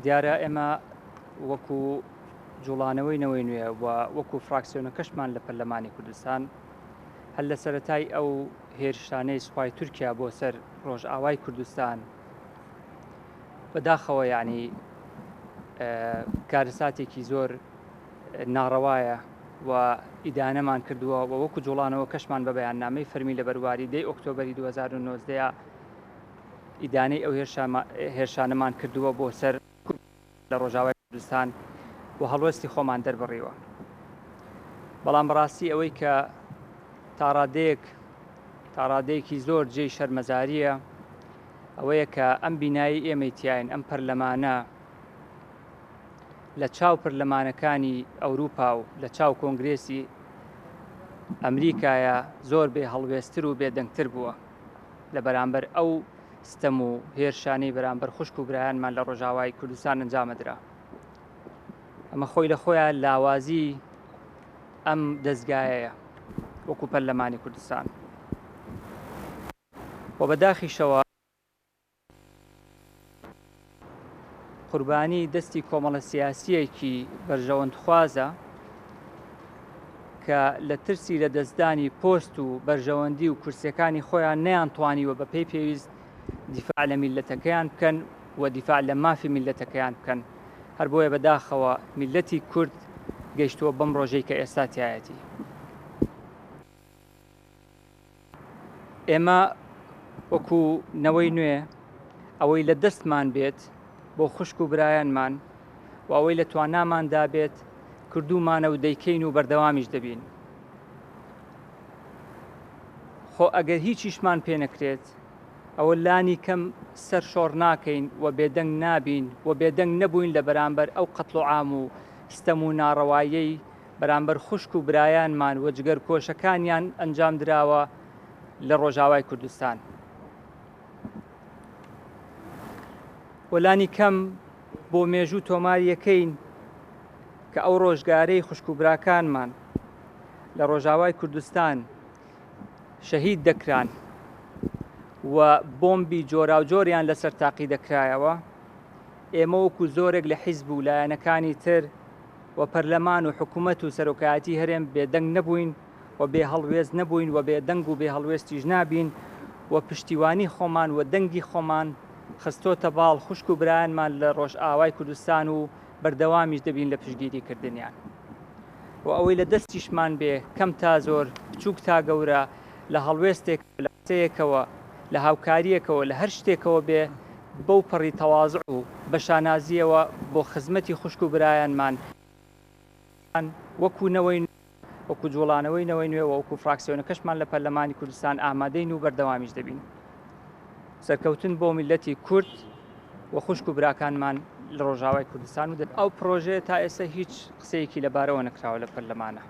دیارە ئێمە وەکو جوڵانەوەی نەوەی نوێ و وەکو فراکسیۆنەکەشمان لە پەرلەمانی کوردستان هەر لە سەرەتای ئەو هێرشانەی سوپای تورکیا بۆ سەر ڕۆژئاوای کوردستان بەداخەوە یعنی کارەساتێکی زۆر ناڕەوایە و ئیدانەمان کردووە و وەکو جوڵانەوە کەشمان بە بەیاننامەی فەرمی لە بەرواری 10 ئۆکتۆبەری 2009 ئیدانەی ئەو هێرشانەمان کردووە بۆ سەر لە ڕۆژاوای کوردستان و هەڵوێستی خۆمان دەربڕیوە. بەڵام بەڕاستی ئەوەی کە تاڕادەیەکی زۆر جێی شەرمەزاریە ئەوەیە کە ئەم بینایی ئێمەتیاین ئەم پەرلەمانە لە چاو پەرلەمانەکانی ئەوروپا و لە چاو کۆنگرێسی ئەمریکایە زۆر بێ هەڵوێستتر و بێدەنگتر بووە لە بەرامبەر ئەو ستەم و هێرشانەی بەرامبەر خوشک و برایانمان لە ڕۆژاوای کوردستان ئەنجامەدرا. ئەمە خۆی لە خۆیان لاوازی ئەم دەستگایەیە وەکو پەرلەمانی کوردستان و بەداخیشەوە قوربانی دەستی کۆمەڵە سیاسیەکی بەرژەوەندخوازە کە لە ترسی لە دەستدانی پۆست و بەرژەوەندی و کورسیەکانی خۆیان نەیانتوانیوە بە پێی پێویست دیفاع لە میلەتەکەیان بکەن و دیفاع لە مافی میلەتەکەیان بکەن. هەر بۆیە بەداخەوە میلەتی کورد گەیشتووە بەم ڕۆژەی کە ئێستا تایەتی. ئێمە وەکو نەوەی نوێ ئەوەی لە دەستمان بێت بۆ خوشک و برایانمان و ئەوەی لە تواناماندا بێت کردومانە و دەیکەین و بەردەوامیش دەبین. خۆ ئەگەر هیچیشمان پێ نەکرێت ئەوە لانی کەم سەر شۆڕ ناکەین و بێدەنگ نابین و بێدەنگ نەبووین لە بەرامبەر ئەو قەتڵ و عام و ستەم و ناڕەوایەی بەرامبەر خوشک و برایانمان و جگەر کۆشەکانیان ئەنجام دراوە لە ڕۆژاوای کوردستان. وەلانی کەم بۆ مێژوو تۆماریەکەین کە ئەو ڕۆژگارەی خوشک و براکانمان لە ڕۆژاوای کوردستان شەهید دەکران و بۆمبی جۆرا و جۆریان لەسەر تاقی دەکرایەوە. ئێمە وەکو زۆرێک لە حیزب و لایەنەکانی تر و پەرلەمان و حکوومەت و سەرۆکایەتی هەرێم بێدەنگ نەبووین و بێ هەڵوێست نەبووین و بێدەنگ و بێ هەڵوێستیش نابین و پشتیوانی خۆمان و دەنگی خۆمان خستۆتە باڵ خوشک و برایانمان لە ڕۆژئاوای کوردستان و بەردەوامیش دەبین لە پشتگیریکردنیان و ئەوەی لە دەستیشمان بێ کەم تا زۆر بچووک تا گەورە لە هەڵوێستێک لە قسەیەکەوە لە هاوکاریەکەوە لە هەر شتێکەوە بێ بەو پەڕی تەواضع و بەشانازیەوە بۆ خزمەتی خوشک و برایانمان وەکو نەوەی وەکو جوڵانەوەی نەوەی نوێ و وەکو فراکسیۆنەکەشمان لە پەرلەمانی کوردستان ئامادەین و بەردەوامیش دەبین. سەرکەوتن بۆ میلەتی کورد و خوشک و براکانمان لە ڕۆژاوای کوردستان و ئەو پرۆژێ تا ئێستا هیچ قسەیەکی لەبارەوە نەکراوە لە پەرلەمانە.